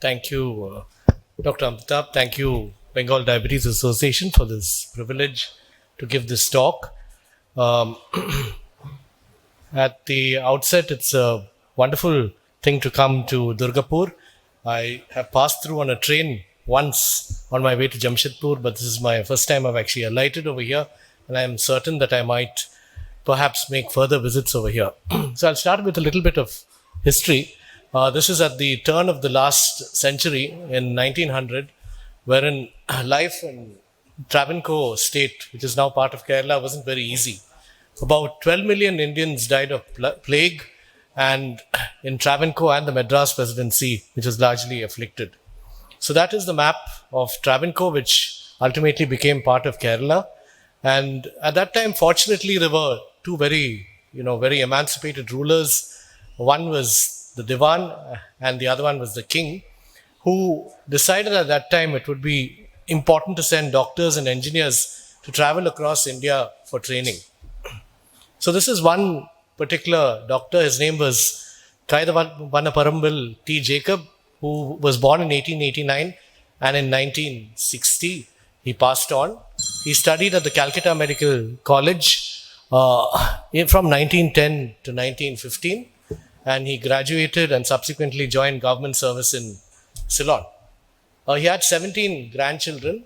Thank you, Dr. Amitabh. Thank you, Bengal Diabetes Association, for this privilege to give this talk. Um, at the outset, it's a wonderful thing to come to Durgapur. I have passed through on a train once on my way to Jamshedpur, but this is my first time I've actually alighted over here, and I'm certain that I might perhaps make further visits over here. So I'll start with a little bit of history. This is at the turn of the last century in 1900, wherein life in Travancore state, which is now part of Kerala, wasn't very easy. About 12 million Indians died of plague, and in Travancore and the Madras presidency, which was largely afflicted. So that is the map of Travancore, which ultimately became part of Kerala. And at that time, fortunately, there were two very emancipated rulers. One was the Diwan and the other one was the king, who decided at that time it would be important to send doctors and engineers to travel across India for training. So this is one particular doctor. His name was Kaidavanaparambil T. Jacob, who was born in 1889, and in 1960 he passed on. He studied at the Calcutta Medical College from 1910 to 1915, and he graduated and subsequently joined government service in Ceylon. He had 17 grandchildren,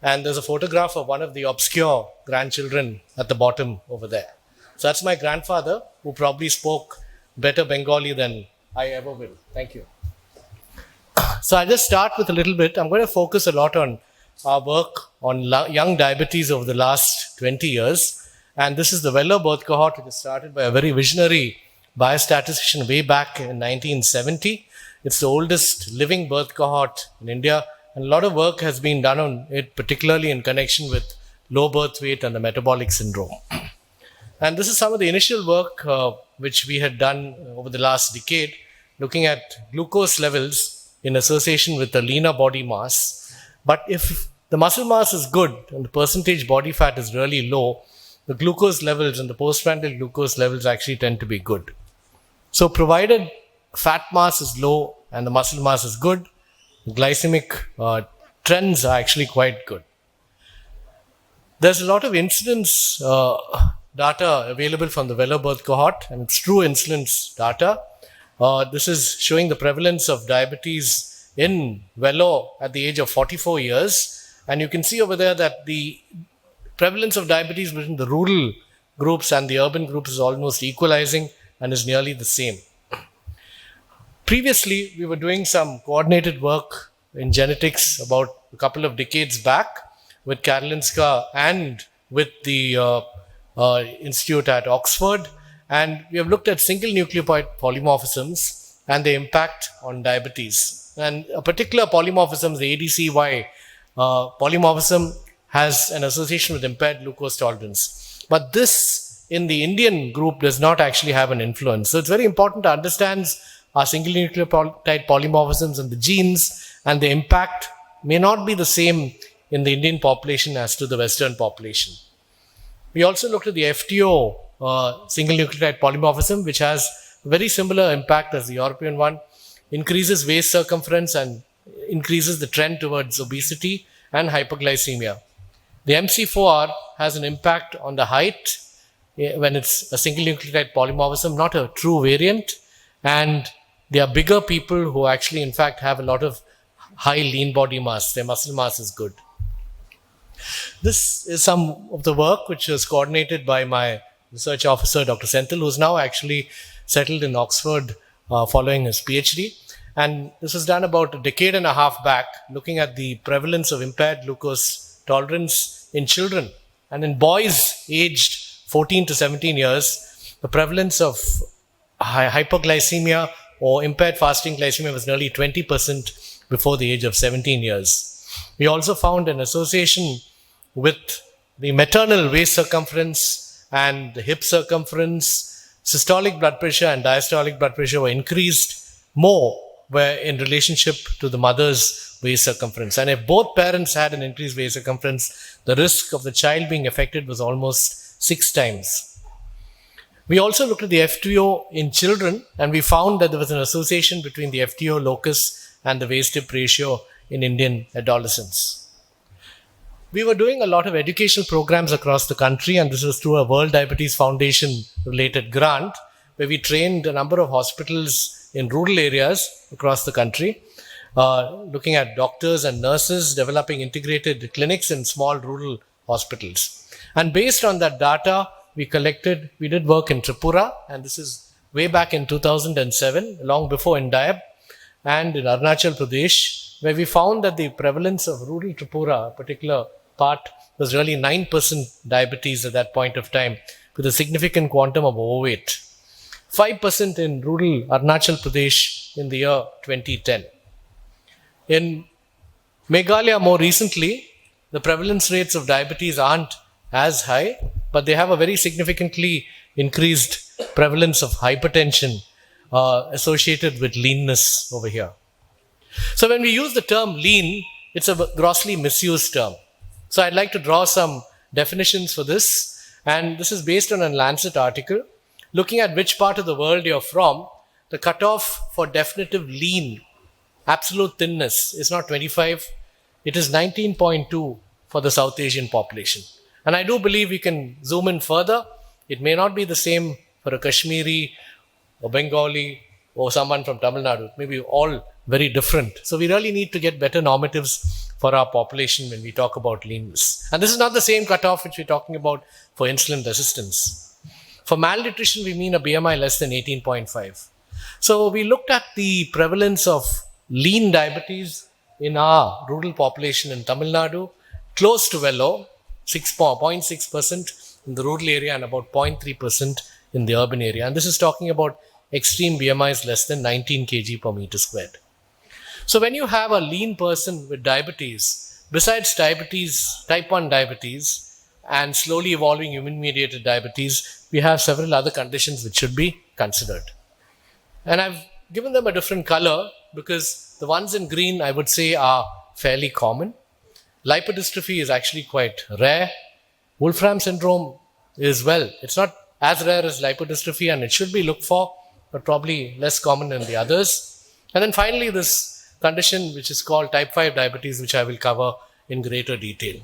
and there's a photograph of one of the obscure grandchildren at the bottom over there. So that's my grandfather, who probably spoke better Bengali than I ever will. Thank you. So I'll just start with a little bit. I'm going to focus a lot on our work on young diabetes over the last 20 years. And this is the Vellore birth cohort, which was started by a very visionary biostatistician way back in 1970. It's the oldest living birth cohort in India. And a lot of work has been done on it, particularly in connection with low birth weight and the metabolic syndrome. And this is some of the initial work which we had done over the last decade, looking at glucose levels in association with a leaner body mass. But if the muscle mass is good and the percentage body fat is really low, the glucose levels and the postprandial glucose levels actually tend to be good. So provided fat mass is low and the muscle mass is good, glycemic trends are actually quite good. There's a lot of incidence data available from the Vellore birth cohort, and it's true incidence data. This is showing the prevalence of diabetes in Vellore at the age of 44 years. And you can see over there that the prevalence of diabetes between the rural groups and the urban groups is almost equalizing and is nearly the same. Previously, we were doing some coordinated work in genetics about a couple of decades back with Karolinska and with the Institute at Oxford. And we have looked at single nucleotide polymorphisms and their impact on diabetes. And a particular polymorphism, the ADCY polymorphism, has an association with impaired glucose tolerance. But this in the Indian group does not actually have an influence. So it's very important to understand our single nucleotide polymorphisms and the genes, and the impact may not be the same in the Indian population as to the Western population. We also looked at the FTO single nucleotide polymorphism, which has a very similar impact as the European one, increases waist circumference and increases the trend towards obesity and hyperglycemia. The MC4R has an impact on the height when it's a single nucleotide polymorphism, not a true variant, and they are bigger people who actually in fact have a lot of high lean body mass. Their muscle mass is good. This is some of the work which was coordinated by my research officer, Dr. Senthil, who's now actually settled in Oxford following his PhD. And this was done about a decade and a half back, looking at the prevalence of impaired glucose tolerance in children. And in boys aged 14 to 17 years, the prevalence of hyperglycemia or impaired fasting glycemia was nearly 20% before the age of 17 years. We also found an association with the maternal waist circumference and the hip circumference. Systolic blood pressure and diastolic blood pressure were increased more in relationship to the mother's waist circumference. And if both parents had an increased waist circumference, the risk of the child being affected was almost 6 times. We also looked at the FTO in children, and we found that there was an association between the FTO locus and the waist-hip ratio in Indian adolescents. We were doing a lot of educational programs across the country, and this was through a World Diabetes Foundation related grant, where we trained a number of hospitals in rural areas across the country, looking at doctors and nurses developing integrated clinics in small rural hospitals. And based on that data we did work in Tripura, and this is way back in 2007, long before Indiab, and in Arunachal Pradesh, where we found that the prevalence of rural Tripura, a particular part, was really 9% diabetes at that point of time, with a significant quantum of overweight. 5% in rural Arunachal Pradesh in the year 2010. In Meghalaya more recently, the prevalence rates of diabetes aren't as high, but they have a very significantly increased prevalence of hypertension associated with leanness over here. So when we use the term lean, it's a grossly misused term. So I'd like to draw some definitions for this, and this is based on a Lancet article. Looking at which part of the world you're from, the cutoff for definitive lean, absolute thinness, is not 25, it is 19.2 for the South Asian population. And I do believe we can zoom in further. It may not be the same for a Kashmiri or Bengali or someone from Tamil Nadu. It may be all very different. So we really need to get better normatives for our population when we talk about leanness. And this is not the same cutoff which we're talking about for insulin resistance. For malnutrition, we mean a BMI less than 18.5. So we looked at the prevalence of lean diabetes in our rural population in Tamil Nadu, close to low, 0.6% in the rural area and about 0.3% in the urban area. And this is talking about extreme BMIs less than 19 kg per meter squared. So when you have a lean person with diabetes, besides diabetes, type 1 diabetes, and slowly evolving immune-mediated diabetes, we have several other conditions which should be considered. And I've given them a different color because the ones in green, I would say, are fairly common. Lipodystrophy is actually quite rare. Wolfram syndrome is, well, it's not as rare as lipodystrophy and it should be looked for, but probably less common than the others. And then finally, this condition which is called type 5 diabetes, which I will cover in greater detail.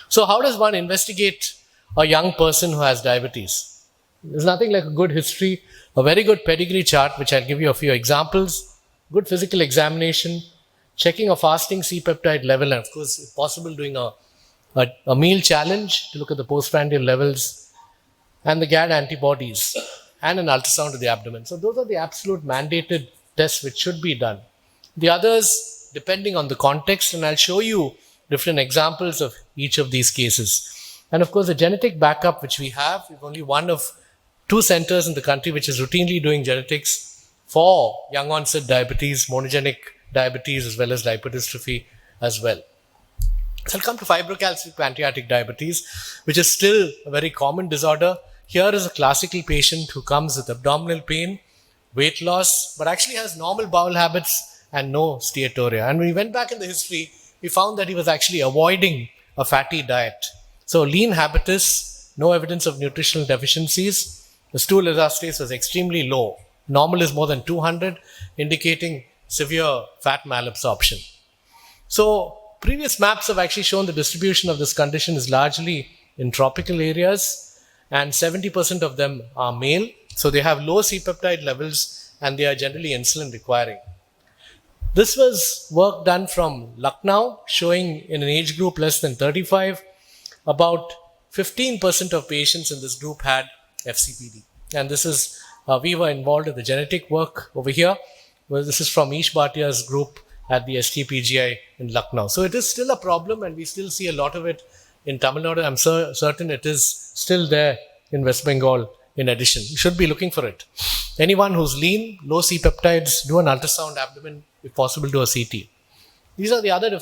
So how does one investigate a young person who has diabetes? There's nothing like a good history, a very good pedigree chart, which I'll give you a few examples, good physical examination, checking a fasting C-peptide level, and of course, if possible, doing a meal challenge to look at the postprandial levels, and the GAD antibodies, and an ultrasound of the abdomen. So those are the absolute mandated tests which should be done. The others, depending on the context, and I'll show you different examples of each of these cases. And of course, the genetic backup which we have, we've only one of 2 centers in the country which is routinely doing genetics for young onset diabetes, monogenic diabetes, as well as lipodystrophy as well. So I'll come to fibrocalcific pancreatic diabetes, which is still a very common disorder. Here is a classical patient who comes with abdominal pain, weight loss, but actually has normal bowel habits and no steatorrhea. And when we went back in the history, we found that he was actually avoiding a fatty diet. So lean habitus, no evidence of nutritional deficiencies. The stool elastase was extremely low. Normal is more than 200, indicating severe fat malabsorption. So previous maps have actually shown the distribution of this condition is largely in tropical areas, and 70% of them are male. So they have low C-peptide levels and they are generally insulin requiring. This was work done from Lucknow, showing in an age group less than 35, about 15% of patients in this group had FCPD. And this is, we were involved in the genetic work over here. Well, this is from Ish Bhatia's group at the STPGI in Lucknow. So it is still a problem and we still see a lot of it in Tamil Nadu. I'm certain it is still there in West Bengal in addition. You should be looking for it. Anyone who's lean, low C-peptides, do an ultrasound abdomen, if possible, do a CT. These are the other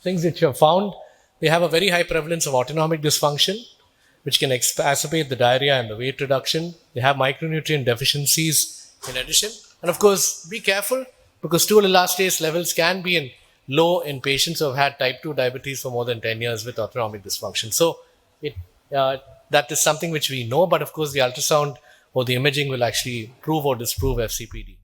things that you have found. They have a very high prevalence of autonomic dysfunction, which can exacerbate the diarrhea and the weight reduction. They have micronutrient deficiencies in addition. And of course, be careful because stool elastase levels can be low in patients who have had type 2 diabetes for more than 10 years with autonomic dysfunction. So that is something which we know, but of course the ultrasound or the imaging will actually prove or disprove FCPD.